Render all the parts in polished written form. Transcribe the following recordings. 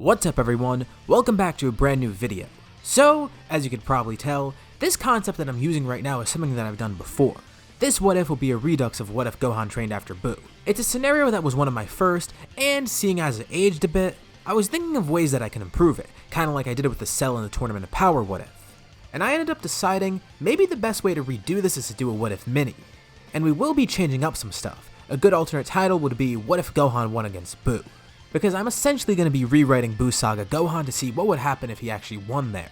What's up everyone, welcome back to a brand new video. So, as you can probably tell, this concept that I'm using right now is something that I've done before. This what if will be a redux of what if Gohan trained after Buu. It's a scenario that was one of my first, and seeing as it aged a bit, I was thinking of ways that I can improve it, kinda like I did it with the Cell in the Tournament of Power what if. And I ended up deciding maybe the best way to redo this is to do a what if mini. And we will be changing up some stuff. A good alternate title would be What If Gohan Won Against Buu, because I'm essentially going to be rewriting Buu Saga Gohan to see what would happen if he actually won there.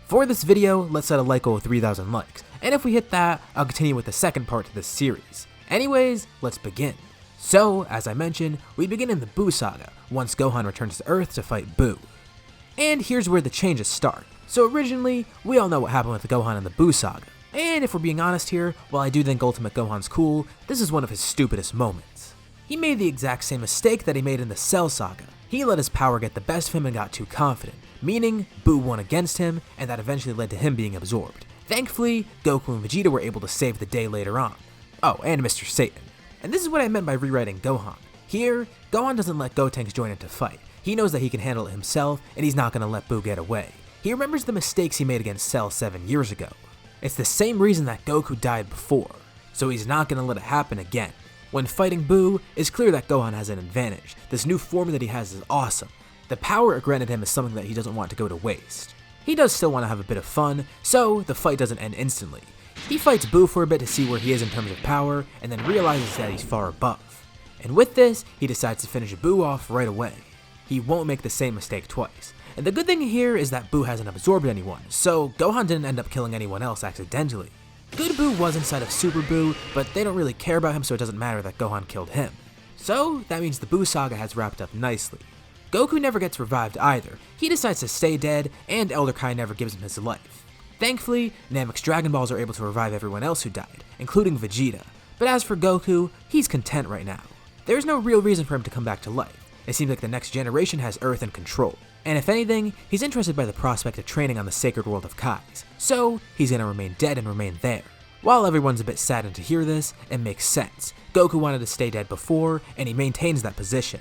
For this video, let's set a like goal of 3,000 likes, and if we hit that, I'll continue with the second part to this series. Anyways, let's begin. So, as I mentioned, we begin in the Buu Saga, once Gohan returns to Earth to fight Buu. And here's where the changes start. So originally, we all know what happened with Gohan in the Buu Saga. And if we're being honest here, while I do think Ultimate Gohan's cool, this is one of his stupidest moments. He made the exact same mistake that he made in the Cell Saga. He let his power get the best of him and got too confident, meaning Buu won against him, and that eventually led to him being absorbed. Thankfully, Goku and Vegeta were able to save the day later on. Oh, and Mr. Satan. And this is what I meant by rewriting Gohan. Here, Gohan doesn't let Gotenks join in to fight. He knows that he can handle it himself, and he's not going to let Buu get away. He remembers the mistakes he made against Cell 7 years ago. It's the same reason that Goku died before, so he's not going to let it happen again. When fighting Buu, it's clear that Gohan has an advantage. This new form that he has is awesome. The power it granted him is something that he doesn't want to go to waste. He does still want to have a bit of fun, so the fight doesn't end instantly. He fights Buu for a bit to see where he is in terms of power, and then realizes that he's far above. And with this, he decides to finish Buu off right away. He won't make the same mistake twice. And the good thing here is that Buu hasn't absorbed anyone, so Gohan didn't end up killing anyone else accidentally. Good Buu was inside of Super Buu, but they don't really care about him, so it doesn't matter that Gohan killed him. So that means the Buu Saga has wrapped up nicely. Goku never gets revived either. He decides to stay dead, and Elder Kai never gives him his life. Thankfully, Namex Dragon Balls are able to revive everyone else who died, including Vegeta. But as for Goku, he's content right now. There's no real reason for him to come back to life. It seems like the next generation has Earth in control. And if anything, he's interested by the prospect of training on the sacred world of Kais, so he's gonna remain dead and remain there. While everyone's a bit saddened to hear this, it makes sense. Goku wanted to stay dead before, and he maintains that position.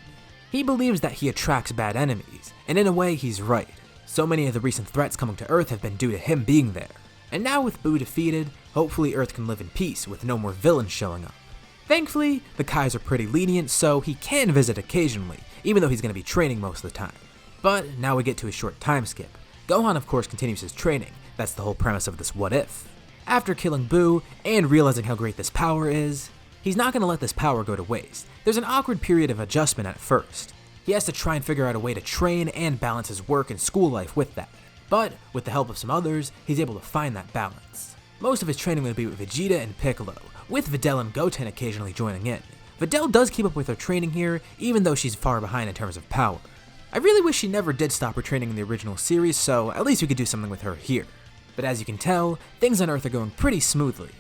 He believes that he attracts bad enemies, and in a way he's right. So many of the recent threats coming to Earth have been due to him being there. And now with Buu defeated, hopefully Earth can live in peace with no more villains showing up. Thankfully, the Kais are pretty lenient, so he can visit occasionally, even though he's gonna be training most of the time. But now we get to a short time skip. Gohan of course continues his training. That's the whole premise of this what if. After killing Buu and realizing how great this power is, he's not going to let this power go to waste. There's an awkward period of adjustment at first. He has to try and figure out a way to train and balance his work and school life with that. But with the help of some others, he's able to find that balance. Most of his training will be with Vegeta and Piccolo, with Videl and Goten occasionally joining in. Videl does keep up with her training here, even though she's far behind in terms of power. I really wish she never did stop her training in the original series, so at least we could do something with her here. But as you can tell, things on Earth are going pretty smoothly,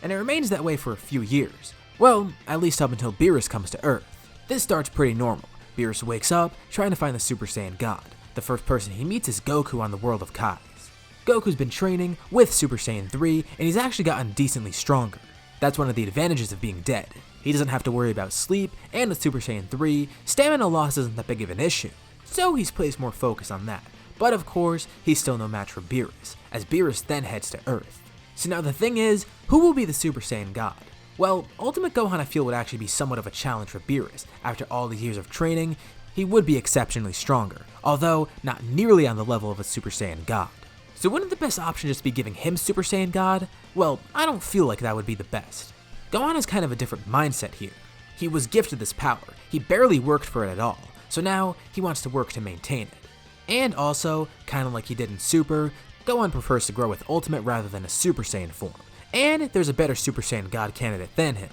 and it remains that way for a few years. Well, at least up until Beerus comes to Earth. This starts pretty normal. Beerus wakes up, trying to find the Super Saiyan God. The first person he meets is Goku on the world of Kais. Goku's been training with Super Saiyan 3, and he's actually gotten decently stronger. That's one of the advantages of being dead. He doesn't have to worry about sleep, and with Super Saiyan 3, stamina loss isn't that big of an issue. So he's placed more focus on that. But of course, he's still no match for Beerus, as Beerus then heads to Earth. So now the thing is, who will be the Super Saiyan God? Well, Ultimate Gohan I feel would actually be somewhat of a challenge for Beerus. After all these years of training, he would be exceptionally stronger, although not nearly on the level of a Super Saiyan God. So wouldn't the best option just be giving him Super Saiyan God? Well, I don't feel like that would be the best. Gohan has kind of a different mindset here. He was gifted this power, he barely worked for it at all, so now he wants to work to maintain it. And also, kinda like he did in Super, Gohan prefers to grow with Ultimate rather than a Super Saiyan form, and there's a better Super Saiyan God candidate than him.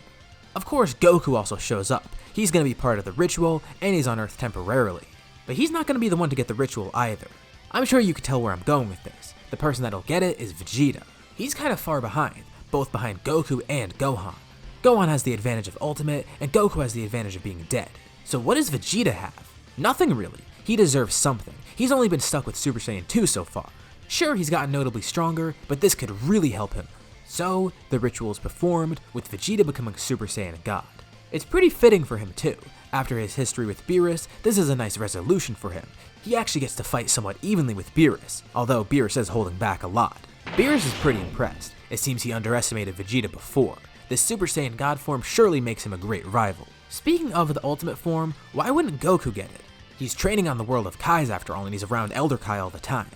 Of course, Goku also shows up. He's gonna be part of the ritual, and he's on Earth temporarily. But he's not gonna be the one to get the ritual either. I'm sure you can tell where I'm going with this. The person that'll get it is Vegeta. He's kinda far behind, both behind Goku and Gohan. Gohan has the advantage of Ultimate, and Goku has the advantage of being dead. So what does Vegeta have? Nothing really. He deserves something. He's only been stuck with Super Saiyan 2 so far. Sure, he's gotten notably stronger, but this could really help him. So, the ritual is performed, with Vegeta becoming Super Saiyan God. It's pretty fitting for him too. After his history with Beerus, this is a nice resolution for him. he actually gets to fight somewhat evenly with Beerus, although Beerus is holding back a lot. Beerus is pretty impressed. It seems he underestimated Vegeta before. This Super Saiyan God form surely makes him a great rival. Speaking of the ultimate form, why wouldn't Goku get it? He's training on the world of Kais after all, and he's around Elder Kai all the time.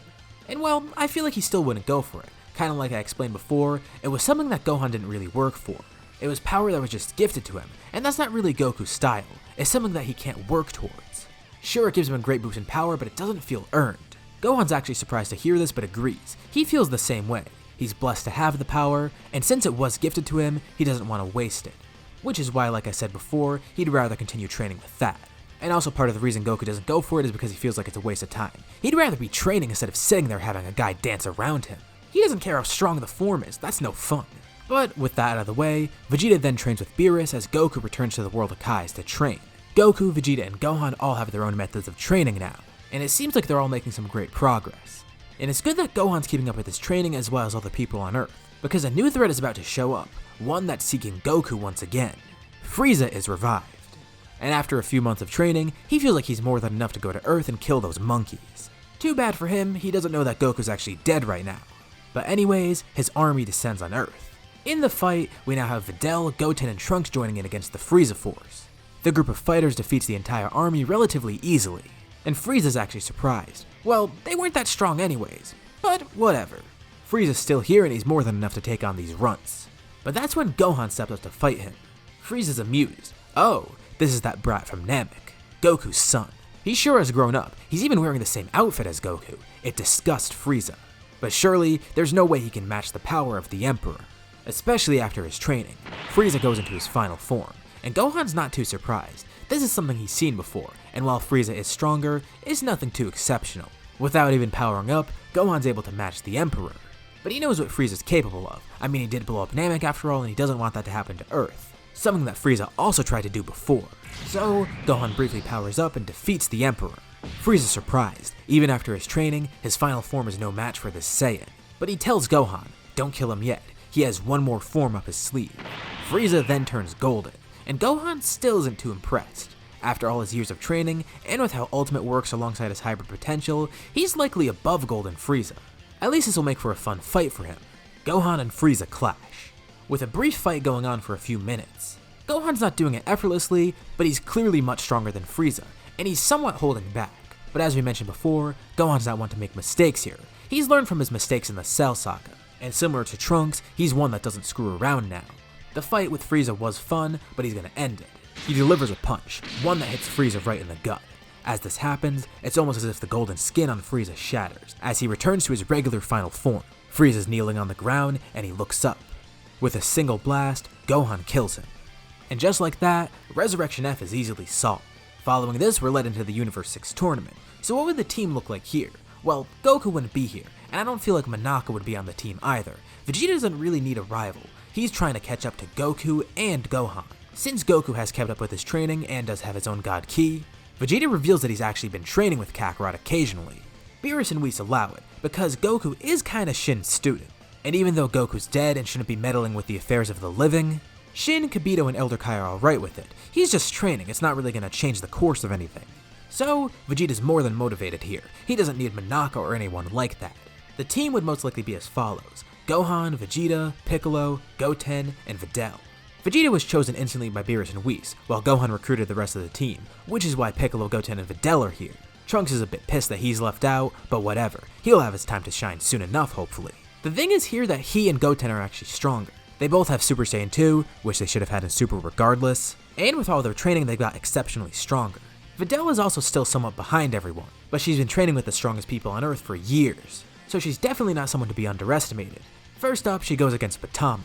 And well, I feel like he still wouldn't go for it. Kinda like I explained before, it was something that Gohan didn't really work for. It was power that was just gifted to him, and that's not really Goku's style. It's something that he can't work towards. Sure, it gives him a great boost in power, but it doesn't feel earned. Gohan's actually surprised to hear this, but agrees. He feels the same way. He's blessed to have the power, and since it was gifted to him, he doesn't want to waste it. Which is why, like I said before, he'd rather continue training with that. And also part of the reason Goku doesn't go for it is because he feels like it's a waste of time. He'd rather be training instead of sitting there having a guy dance around him. He doesn't care how strong the form is, that's no fun. But with that out of the way, Vegeta then trains with Beerus as Goku returns to the world of Kais to train. Goku, Vegeta, and Gohan all have their own methods of training now, and it seems like they're all making some great progress. And it's good that Gohan's keeping up with his training as well as other people on Earth, because a new threat is about to show up, one that's seeking Goku once again. Frieza is revived. And after a few months of training, he feels like he's more than enough to go to Earth and kill those monkeys. Too bad for him, he doesn't know that Goku's actually dead right now. But anyways, his army descends on Earth. In the fight, we now have Videl, Goten, and Trunks joining in against the Frieza Force. The group of fighters defeats the entire army relatively easily, and Frieza's actually surprised. Well, they weren't that strong anyways, but whatever. Frieza's still here and he's more than enough to take on these runts. But that's when Gohan steps up to fight him. Frieza's amused. Oh, this is that brat from Namek, Goku's son. He sure has grown up. He's even wearing the same outfit as Goku. It disgusts Frieza. But surely, there's no way he can match the power of the Emperor. Especially after his training, Frieza goes into his final form, and Gohan's not too surprised. This is something he's seen before, and while Frieza is stronger, it's nothing too exceptional. Without even powering up, Gohan's able to match the Emperor. But he knows what Frieza's capable of. I mean, he did blow up Namek after all, and he doesn't want that to happen to Earth. Something that Frieza also tried to do before. So, Gohan briefly powers up and defeats the Emperor. Frieza's surprised. Even after his training, his final form is no match for this Saiyan. But he tells Gohan, don't kill him yet. He has one more form up his sleeve. Frieza then turns golden, and Gohan still isn't too impressed. After all his years of training, and with how Ultimate works alongside his hybrid potential, he's likely above Golden Frieza. At least this will make for a fun fight for him. Gohan and Frieza clash, with a brief fight going on for a few minutes. Gohan's not doing it effortlessly, but he's clearly much stronger than Frieza, and he's somewhat holding back. But as we mentioned before, Gohan's not one to make mistakes here. He's learned from his mistakes in the Cell Saga, and similar to Trunks, he's one that doesn't screw around now. The fight with Frieza was fun, but he's gonna end it. He delivers a punch, one that hits Frieza right in the gut. As this happens, it's almost as if the golden skin on Frieza shatters, as he returns to his regular final form. Frieza's kneeling on the ground, and he looks up. With a single blast, Gohan kills him. And just like that, Resurrection F is easily solved. Following this, we're led into the Universe 6 tournament. So what would the team look like here? Well, Goku wouldn't be here, and I don't feel like Monaka would be on the team either. Vegeta doesn't really need a rival. He's trying to catch up to Goku and Gohan. Since Goku has kept up with his training and does have his own God Ki, Vegeta reveals that he's actually been training with Kakarot occasionally. Beerus and Whis allow it, because Goku is kinda Shin's student. And even though Goku's dead and shouldn't be meddling with the affairs of the living, Shin, Kibito, and Elder Kai are alright with it. He's just training, it's not really gonna change the course of anything. So, Vegeta's more than motivated here. He doesn't need Monaka or anyone like that. The team would most likely be as follows: Gohan, Vegeta, Piccolo, Goten, and Videl. Vegeta was chosen instantly by Beerus and Whis, while Gohan recruited the rest of the team, which is why Piccolo, Goten, and Videl are here. Trunks is a bit pissed that he's left out, but whatever. He'll have his time to shine soon enough, hopefully. The thing is here that he and Goten are actually stronger. They both have Super Saiyan 2, which they should have had in Super regardless, and with all their training they got exceptionally stronger. Videl is also still somewhat behind everyone, but she's been training with the strongest people on Earth for years, so she's definitely not someone to be underestimated. First up, she goes against Potamo.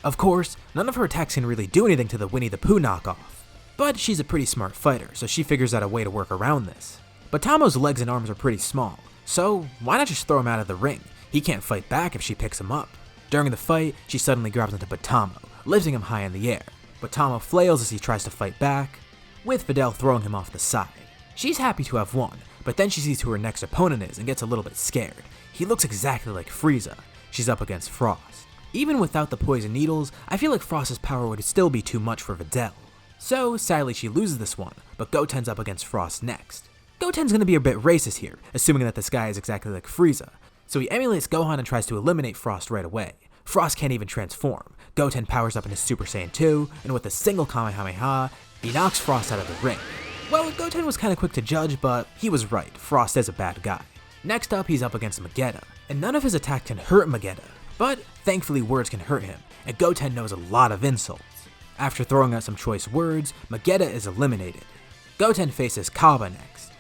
Of course, none of her attacks can really do anything to the Winnie the Pooh knockoff, but she's a pretty smart fighter, so she figures out a way to work around this. Potamo's legs and arms are pretty small, so why not just throw him out of the ring? He can't fight back if she picks him up. During the fight, she suddenly grabs onto Potamo, lifting him high in the air. Potamo flails as he tries to fight back, with Videl throwing him off the side. She's happy to have won, but then she sees who her next opponent is and gets a little bit scared. He looks exactly like Frieza. She's up against Frost. Even without the poison needles, I feel like Frost's power would still be too much for Videl. So, sadly she loses this one, but Goten's up against Frost next. Goten's gonna be a bit racist here, assuming that this guy is exactly like Frieza. So he emulates Gohan and tries to eliminate Frost right away. Frost can't even transform. Goten powers up into Super Saiyan 2, and with a single Kamehameha, he knocks Frost out of the ring. Well, Goten was kinda quick to judge, but he was right, Frost is a bad guy. Next up, he's up against Vegeta, and none of his attacks can hurt Vegeta, but thankfully words can hurt him, and Goten knows a lot of insults. After throwing out some choice words, Vegeta is eliminated. Goten faces Kaba next.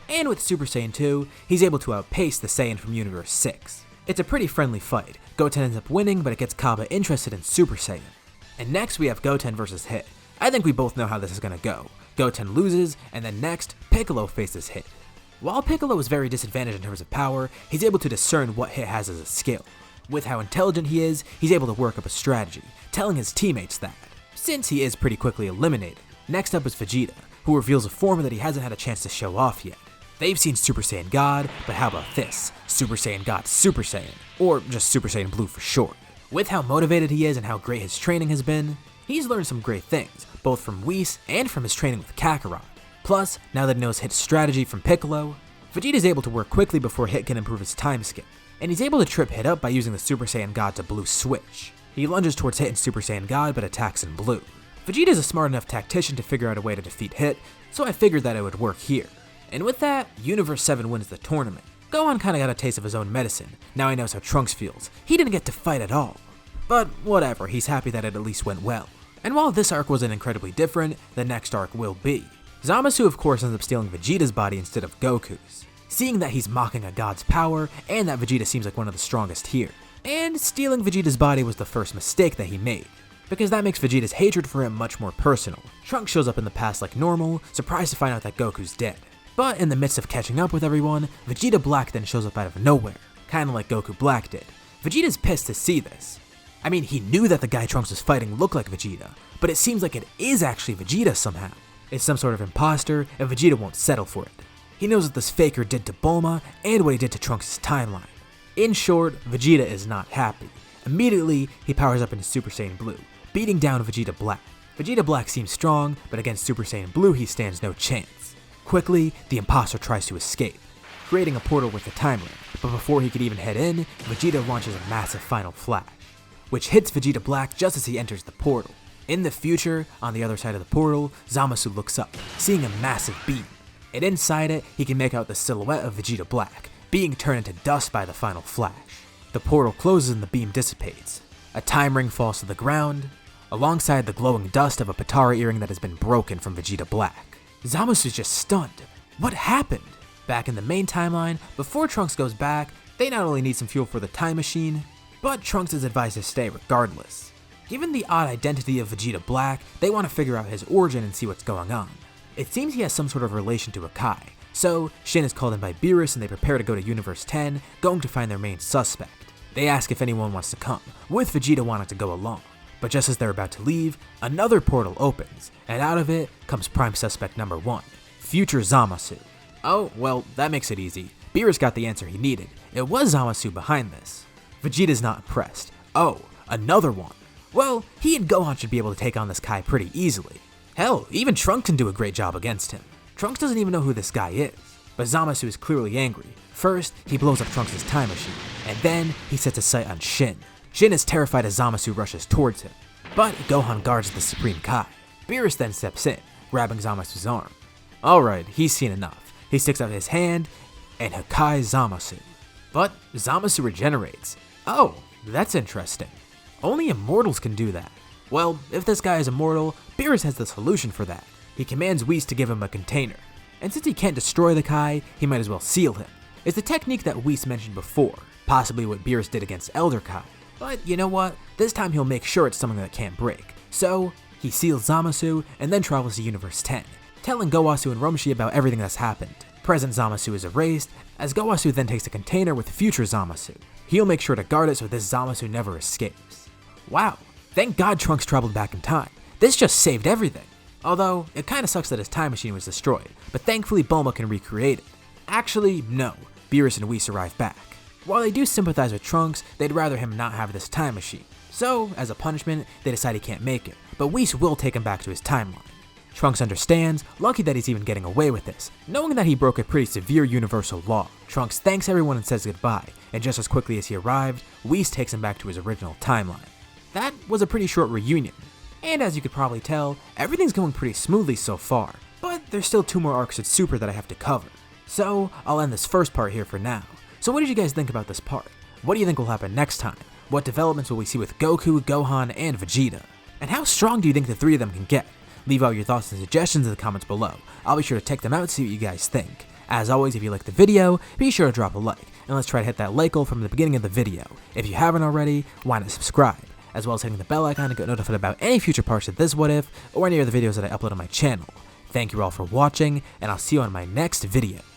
And with Super Saiyan 2, he's able to outpace the Saiyan from Universe 6. It's a pretty friendly fight. Goten ends up winning, but it gets Kaba interested in Super Saiyan. And next we have Goten versus Hit. I think we both know how this is gonna go. Goten loses, and then next, Piccolo faces Hit. While Piccolo is very disadvantaged in terms of power, he's able to discern what Hit has as a skill. With how intelligent he is, he's able to work up a strategy, telling his teammates that, since he is pretty quickly eliminated. Next up is Vegeta, who reveals a form that he hasn't had a chance to show off yet. They've seen Super Saiyan God, but how about this? Super Saiyan God Super Saiyan, or just Super Saiyan Blue for short. With how motivated he is and how great his training has been, he's learned some great things, both from Whis and from his training with Kakarot. Plus, now that he knows Hit's strategy from Piccolo, Vegeta's able to work quickly before Hit can improve his time skip, and he's able to trip Hit up by using the Super Saiyan God to Blue switch. He lunges towards Hit in Super Saiyan God but attacks in Blue. Vegeta's a smart enough tactician to figure out a way to defeat Hit, so I figured that it would work here. And with that, Universe 7 wins the tournament. Gohan kinda got a taste of his own medicine, now he knows how Trunks feels. He didn't get to fight at all. But whatever, he's happy that it at least went well. And while this arc wasn't incredibly different, the next arc will be. Zamasu of course ends up stealing Vegeta's body instead of Goku's. Seeing that he's mocking a god's power, and that Vegeta seems like one of the strongest here. And stealing Vegeta's body was the first mistake that he made, because that makes Vegeta's hatred for him much more personal. Trunks shows up in the past like normal, surprised to find out that Goku's dead. But in the midst of catching up with everyone, Vegeta Black then shows up out of nowhere, kinda like Goku Black did. Vegeta's pissed to see this. I mean, he knew that the guy Trunks was fighting looked like Vegeta, but it seems like it is actually Vegeta somehow. It's some sort of imposter, and Vegeta won't settle for it. He knows what this faker did to Bulma, and what he did to Trunks' timeline. In short, Vegeta is not happy. Immediately, he powers up into Super Saiyan Blue, beating down Vegeta Black. Vegeta Black seems strong, but against Super Saiyan Blue he stands no chance. Quickly, the imposter tries to escape, creating a portal with a time ring, but before he could even head in, Vegeta launches a massive final flash, which hits Vegeta Black just as he enters the portal. In the future, on the other side of the portal, Zamasu looks up, seeing a massive beam, and inside it, he can make out the silhouette of Vegeta Black, being turned into dust by the final flash. The portal closes and the beam dissipates. A time ring falls to the ground, alongside the glowing dust of a Potara earring that has been broken from Vegeta Black. Zamasu's just stunned. What happened? Back in the main timeline, before Trunks goes back, they not only need some fuel for the time machine, but Trunks is advised to stay regardless. Given the odd identity of Vegeta Black, they want to figure out his origin and see what's going on. It seems he has some sort of relation to Akai, so Shin is called in by Beerus and they prepare to go to Universe 10, going to find their main suspect. They ask if anyone wants to come, with Vegeta wanting to go along. But just as they're about to leave, another portal opens, and out of it comes prime suspect number 1, future Zamasu. Oh, well, that makes it easy. Beerus got the answer he needed. It was Zamasu behind this. Vegeta's not impressed. Oh, another one. Well, he and Gohan should be able to take on this Kai pretty easily. Hell, even Trunks can do a great job against him. Trunks doesn't even know who this guy is. But Zamasu is clearly angry. First, he blows up Trunks' time machine, and then he sets his sight on Shin. Shin is terrified as Zamasu rushes towards him, but Gohan guards the Supreme Kai. Beerus then steps in, grabbing Zamasu's arm. Alright, he's seen enough. He sticks out his hand, and Hakai Zamasu. But Zamasu regenerates. Oh, that's interesting. Only immortals can do that. Well, if this guy is immortal, Beerus has the solution for that. He commands Whis to give him a container. And since he can't destroy the Kai, he might as well seal him. It's the technique that Whis mentioned before, possibly what Beerus did against Elder Kai. But you know what? This time he'll make sure it's something that can't break. So, he seals Zamasu and then travels to Universe 10, telling Gowasu and Romeshi about everything that's happened. Present Zamasu is erased, as Gowasu then takes a container with future Zamasu. He'll make sure to guard it so this Zamasu never escapes. Wow, thank God Trunks traveled back in time. This just saved everything. Although, it kinda sucks that his time machine was destroyed, but thankfully Bulma can recreate it. Actually, no, Beerus and Whis arrive back. While they do sympathize with Trunks, they'd rather him not have this time machine. So, as a punishment, they decide he can't make it, but Whis will take him back to his timeline. Trunks understands, lucky that he's even getting away with this, knowing that he broke a pretty severe universal law. Trunks thanks everyone and says goodbye, and just as quickly as he arrived, Whis takes him back to his original timeline. That was a pretty short reunion, and as you could probably tell, everything's going pretty smoothly so far, but there's still 2 more arcs at Super that I have to cover. So, I'll end this first part here for now. So what did you guys think about this part? What do you think will happen next time? What developments will we see with Goku, Gohan, and Vegeta? And how strong do you think the 3 of them can get? Leave all your thoughts and suggestions in the comments below. I'll be sure to check them out and see what you guys think. As always, if you liked the video, be sure to drop a like, and let's try to hit that like goal from the beginning of the video. If you haven't already, why not subscribe, as well as hitting the bell icon to get notified about any future parts of this What If, or any other videos that I upload on my channel. Thank you all for watching, and I'll see you on my next video.